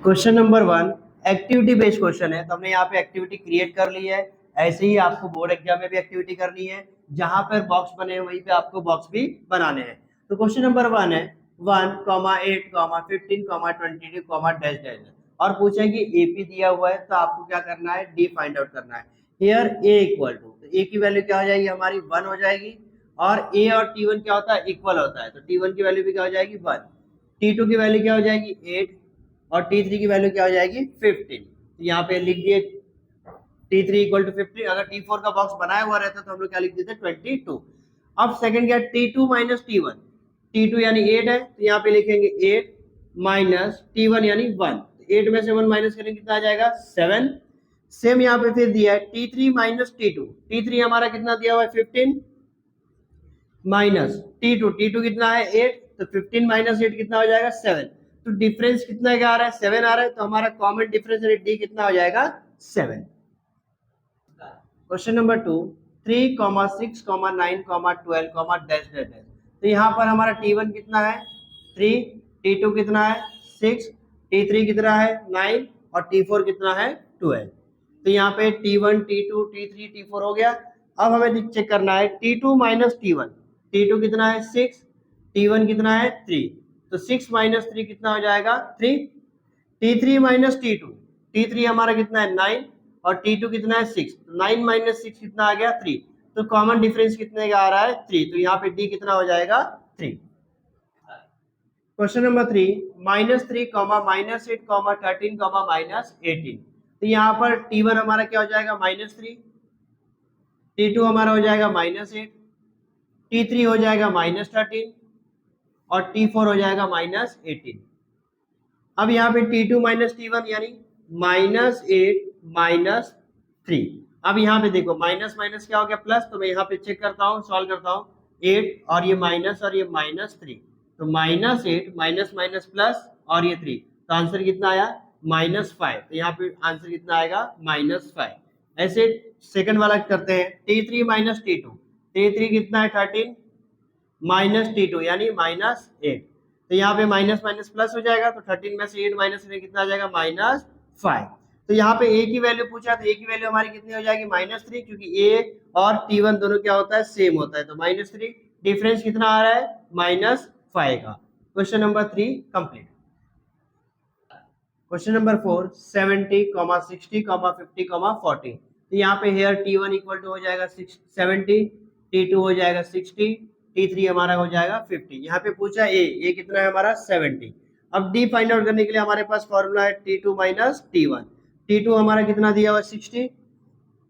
Question number 1 activity based question है। तो हमने यहाँ पे एक्टिविटी क्रिएट कर ली है। ऐसे ही आपको बोर्ड एग्जाम में भी एक्टिविटी करनी है, जहां पर बॉक्स बने हैं वहीं पे आपको बॉक्स भी बनाने हैं। तो क्वेश्चन नंबर 1 है 1,8,15,22, और पूछा है कि एपी दिया हुआ है, तो आपको क्या करना है, डी फाइंड आउट करना है। हियर ए इक्वल टू, तो ए की वैल्यू क्या हो जाएगी हमारी 1 हो जाएगी, और ए और टी1 क्या होता है, इक्वल होता है, तो टी1 की वैल्यू भी क्या हो जाएगी 1, टी2 की वैल्यू क्या हो जाएगी 8, और T3 की वैल्यू क्या हो जाएगी 15। तो यहाँ पे लिख दिए T3 इक्वल टू 15। अगर T4 का बॉक्स बनाया हुआ रहता तो हम लोग क्या लिख देते 22। अब सेकंड क्या, T2 माइनस T1, T2 यानी 8 है, तो यहाँ पे लिखेंगे 8 माइनस T1 यानी 1, 8 में से 1 माइनस करेंगे कितना आ जाएगा 7। सेम यहाँ पे फिर दिया है T3 माइनस T2, T3 हमारा कितना दिया हुआ है 15 माइनस T2, T2 कितना है 8, तो 15 माइनस 8 कितना हो जाएगा 7। तो डिफरेंस कितना क्या आ रहा है 7 आ रहा है, तो हमारा कॉमन डिफरेंस डी कितना हो जाएगा 7। क्वेश्चन नंबर 2 3,6,9,12, तो यहाँ पर हमारा T1 कितना है 3, T2 कितना है 6, T3 कितना है 9, और T4 कितना है 12। तो यहाँ पे T1 T2 T3 T4 हो गया। अब हमें चेक करना है T2 माइनस T1, T2 कितना है 6, T1 कितना है 3, तो 6 माइनस 3 कितना हो जाएगा 3, T3 माइनस T2, T3 हमारा कितना है 9, और T2 कितना है 6, 9 माइनस 6 कितना आ गया 3, तो कॉमन डिफरेंस कितने का आ रहा है 3, तो यहाँ पे D कितना हो जाएगा 3। क्वेश्चन नंबर 3 -3, -8, -13, -18, तो यहाँ पर T1 हमारा क्या हो जाएगा -3, T2 हमारा हो जाएगा -8, T3 हो जाएगा -13, और T4 हो जाएगा -18। अब यहाँ पे T2 माइनस T1 यानी -8 -3। अब यहाँ पे देखो माइनस माइनस क्या हो गया प्लस, तो मैं यहाँ पे चेक करता हूँ, सॉल्व करता हूँ, 8 और ये माइनस और ये -3, तो -8 माइनस माइनस प्लस और ये 3, तो आंसर कितना आया -5। तो यहाँ पे आंसर कितना आएगा -5। ऐसे सेकंड वाला करते हैं T3 माइनस T2, T3 कितना है 13 माइनस T2 यानी -8, तो यहाँ पे माइनस माइनस प्लस हो जाएगा, तो 13 में से 8 माइनस करें कितना आ जाएगा -5। तो यहाँ पे a की वैल्यू पूछा, तो a की वैल्यू हमारी कितनी हो जाएगी -3, क्योंकि a और T1 दोनों क्या होता है सेम होता है, तो -3, डिफरेंस कितना आ रहा है -5 का। Question number 3 complete. Question number 4 70, 60, 50, 40, तो यहाँ पे हेयर T1 इक्वल टू हो जाएगा 70, T2 हो जाएगा 60, T3 हमारा हो जाएगा 50। यहाँ पे पूछा ए कितना है हमारा 70। अब डी फाइंड आउट करने के लिए हमारे पास फॉर्मूला है T2 माइनस T1। T2 हमारा कितना दिया हुआ है 60,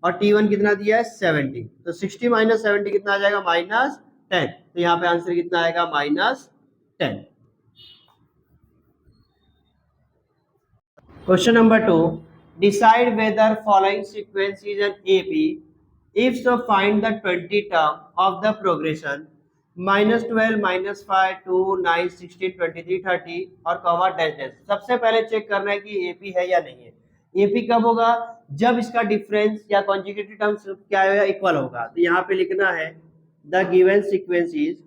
और T1 कितना दिया है 70, तो 60 माइनस 70 कितना आ जाएगा -10, तो यहाँ पे आंसर कितना आएगा -10। Question number 2. Decide whether following sequence is an AP. If so, find the 20 term of the progression -12, -5, 2, 9, 16, 23, 30 और कॉमा डैश डैश। सबसे पहले चेक करना है कि एपी है या नहीं है। एपी कब होगा, जब इसका डिफरेंस या कॉन्जुगेटिव टर्म्स क्या होगा, इक्वल होगा। तो यहाँ पे लिखना है the given sequence is,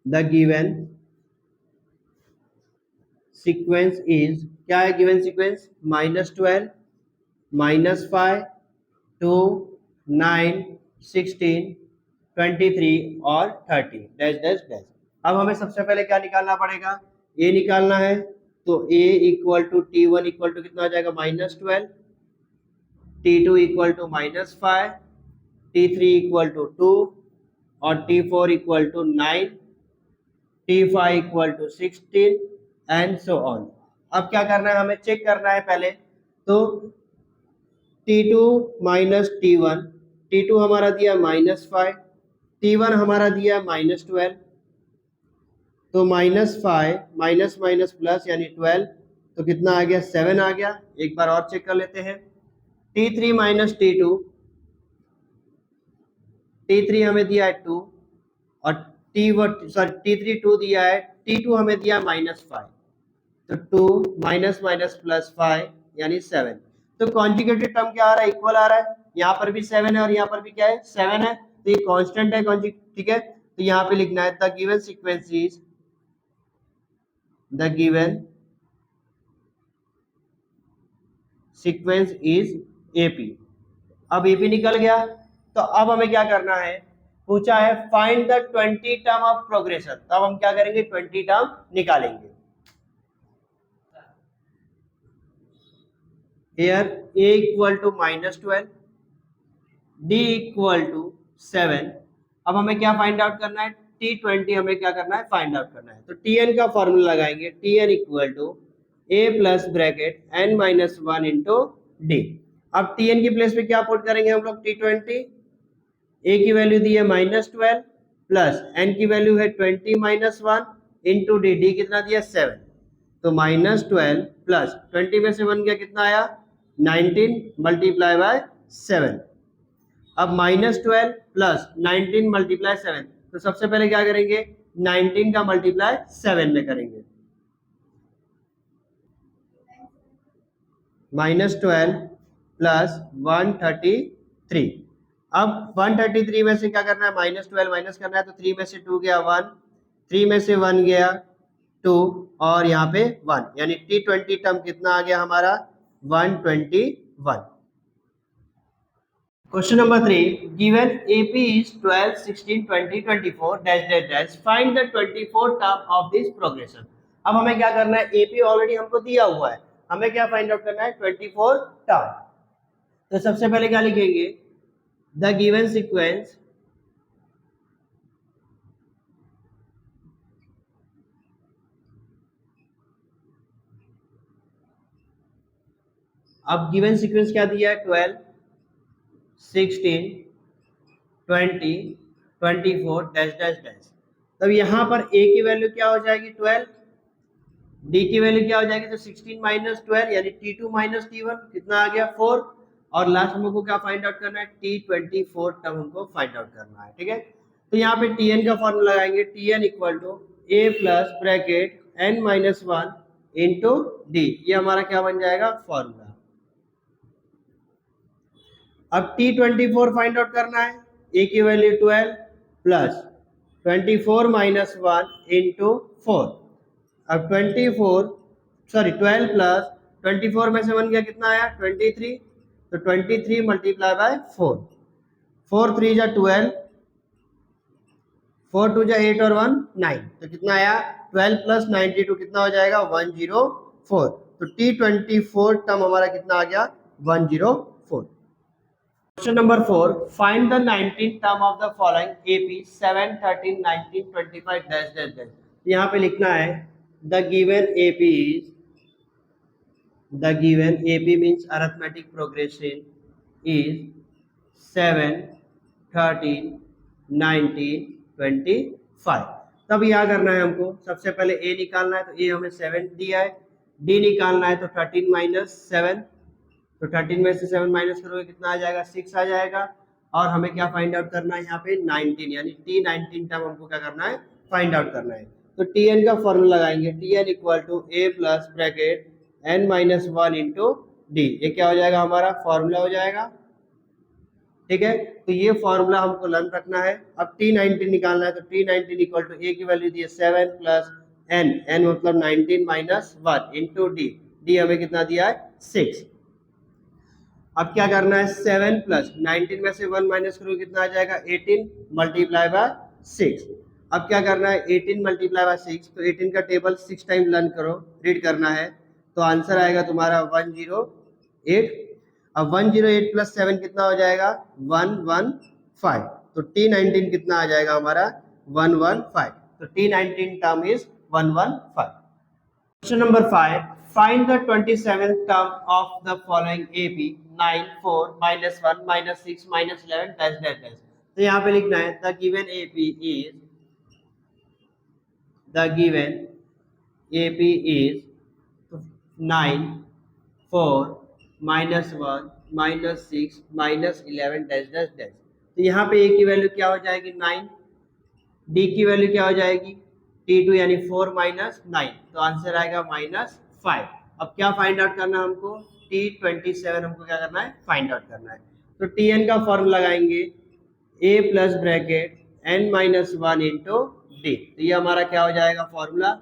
the given sequence is, क्या है गिवन सीक्वेंस, -12, -5, 2, 9, 16, 23 और 30 डैश डैश डैश। अब हमें सबसे पहले क्या निकालना पड़ेगा, ए निकालना है, तो a equal to T1 equal to कितना आ जाएगा -12, T2 equal to -5, T3 equal to 2, और T4 equal to 9, T5 equal to 16 and so on. अब क्या करना है, हमें चेक करना है पहले, तो T2 माइनस T1, T2 हमारा दिया -5, T1 हमारा दिया -12, तो -5 माइनस माइनस प्लस यानी 12, तो कितना आ गया 7 आ गया। एक बार और चेक कर लेते हैं, T3 माइनस T2, T3 हमें दिया है 2, और T3 2 दिया है, T2 हमें दिया -5, तो 2 माइनस माइनस प्लस 5 यानी 7। तो कॉन्जुगेटेड टर्म क्या आ रहा है, इक्वल आ रहा है, यहाँ पर भी 7 है और यहाँ पर भी क्या है 7 है, तो ये कांस्टेंट है ठीक है। तो यहाँ पे लिखना है the given sequence is, the given sequence is AP. अब एपी निकल गया, तो अब हमें क्या करना है, पूछा है find the 20 term of progression. तो अब हम क्या करेंगे, 20 टर्म निकालेंगे। Here a equal to -12, d equal to 7। अब हमें क्या फाइंड आउट करना है, t20 हमें क्या करना है, फाइंड आउट करना है। तो tn का फॉर्मूला लगाएंगे, tn equal to a plus bracket n minus 1 into d. अब tn की प्लेस पे क्या पुट करेंगे हम लोग, t20, a की वैल्यू दी है -12 प्लस n की वैल्यू है 20 माइनस 1 इंटू डी, डी कितना दिया 7। तो -12 प्लस 20 में से 1 गया, कितना आया 19 मल्टीप्लाई बाय 7। अब -12 प्लस 19 मल्टीप्लाई 7, तो सबसे पहले क्या करेंगे, 19 का मल्टीप्लाई 7 में करेंगे। -12 प्लस 133। अब 133 में से क्या करना है, -12 माइनस करना है, तो 3 में से 2 गया 1, 3 में से 1 गया 2, और यहाँ पे 1, यानी t20 टर्म कितना आ गया हमारा, 121। Question number 3, given AP is 12, 16, 20, 24 dash dash dash, find the 24 term of this progression। अब हमें क्या करना है, AP ऑलरेडी हमको दिया हुआ है, हमें क्या फाइंड आउट करना है, 24 टर्म। तो सबसे पहले क्या लिखेंगे, द गिवन सीक्वेंस अब गिवन सीक्वेंस क्या दिया है, 12, 16, 20, 24 डैश डैश डैश। तब यहाँ पर a की वैल्यू क्या हो जाएगी 12, d की वैल्यू क्या हो जाएगी, तो 16 माइनस 12 यानी t2 माइनस t1 कितना आ गया 4, और लास्ट हमको क्या फाइंड आउट करना है, t24 टर्म हमको फाइंड आउट करना है। ठीक है, तो यहाँ पे tn का फॉर्मूला लगाएंगे, tn equal to a plus bracket n minus 1 into d, ये हमारा क्या बन जाएगा फॉर्मूला। अब t24 फाइंड आउट करना है, a की वैल्यू 12 प्लस 24 माइनस 1 इंटू 4। अब 12 प्लस 24 में से 1 गया, कितना आया 23, तो 23 मल्टीप्लाई बाय 4, 4 3 जा 12, 4 2 जा 8 और 1 9, तो कितना आया 12 प्लस 92 कितना हो जाएगा 104। तो t24 टर्म हमारा कितना आ गया 104। Question number 4, find the 19 term of the following AP 7, 13, 19, 25 dash dash dash। यहाँ पे लिखना है the given AP means arithmetic progression is 7, 13, 19, 25। तब यह करना है हमको, सबसे पहले a निकालना है, तो a हमें 7 दिया है, d निकालना है, तो 13 माइनस 7, तो 13 में से 7 माइनस करोगे कितना आ जाएगा 6 आ जाएगा, और हमें क्या फाइंड आउट करना है यहाँ पे 19, यानी t19 टर्म हमको क्या करना है फाइंड आउट करना है। तो tn का फॉर्मूला लगाएंगे, tn equal to a plus bracket n minus 1 into d, ये क्या हो जाएगा हमारा फॉर्मूला हो जाएगा। ठीक है, तो ये फॉर्मूला हमको लर्न रखना है। अब t19 निकालना है, तो t19 इक्वल टू a की वैल्यू दी है 7 प्लस n मतलब 19 माइनस 1 इंटू डी हमें कितना दिया है 6। अब क्या करना है, 7 प्लस 19 में से 1 माइनस करोगे कितना आ जाएगा 18 मल्टीप्लाई बाय 6। अब क्या करना है 18 मल्टीप्लाई बाय 6, तो 18 का टेबल 6 टाइम लर्न करो, रीड करना है, तो आंसर आएगा तुम्हारा 108। अब 108 प्लस 7 कितना हो जाएगा 115, तो t19 कितना आ जाएगा हमारा 115, तो t19 term is 115। Question number 5, find the 27th term of the following AP 9, 4, minus 1, minus 6, minus 11 dash dash dash। तो यहाँ पे लिखना है the given AP is 9, 4, minus 1, minus 6, minus 11 dash dash dash। तो यहाँ पे a की वैल्यू क्या हो जाएगी 9, d की वैल्यू क्या हो जाएगी t2 यानी 4 माइनस 9, तो आंसर आएगा -5। अब क्या फाइंड आउट करना है हमको, t27 हमको क्या करना है फाइंड आउट करना है। तो tn का फॉर्मूला लगाएंगे a plus bracket n minus 1 into D, तो ये हमारा क्या हो जाएगा फॉर्मूला।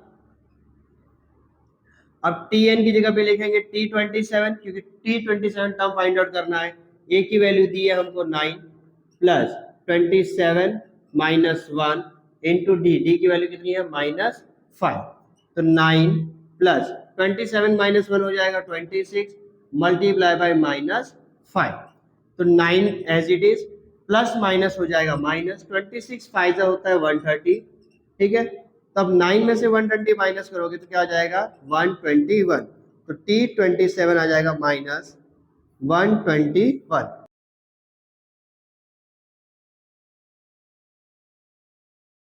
अब Tn की जगह पे लिखेंगे T27, क्योंकि T27 टर्म फाइंड आउट करना है। A की वैल्यू दी है हमको 9 प्लस 27 माइनस 1 इंटू डी की वैल्यू कितनी है -5। तो 9 प्लस 27 माइनस 1 हो जाएगा 26 मल्टीप्लाई बाय -5। तो 9 as it is, plus minus हो जाएगा माइनस, 26 फाइजा होता है 130, ठीक है। तब 9 में से 120 माइनस करोगे तो क्या आ जाएगा 121। तो T27 आ जाएगा -121।